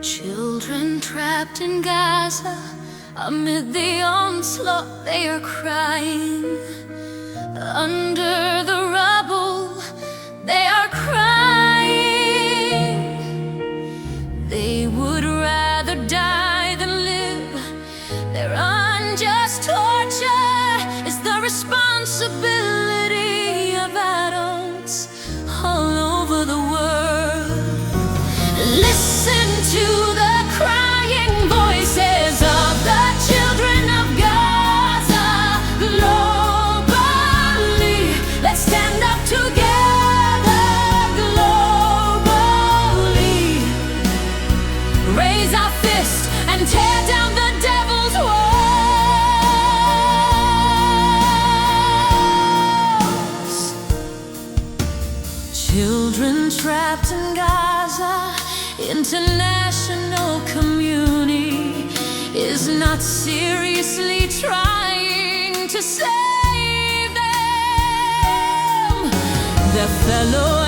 Children trapped in Gaza, amid the onslaught they are crying. Under the rubble they are crying. They would rather die than live. Their unjust torture is the responsibility of adults all over the world. Listen to the crying voices of the children of Gaza. Globally, let's stand up together. Globally, raise our fist and tear down the devil's walls. Children trapped in Gaza, international community is not seriously trying to save them. Their fellow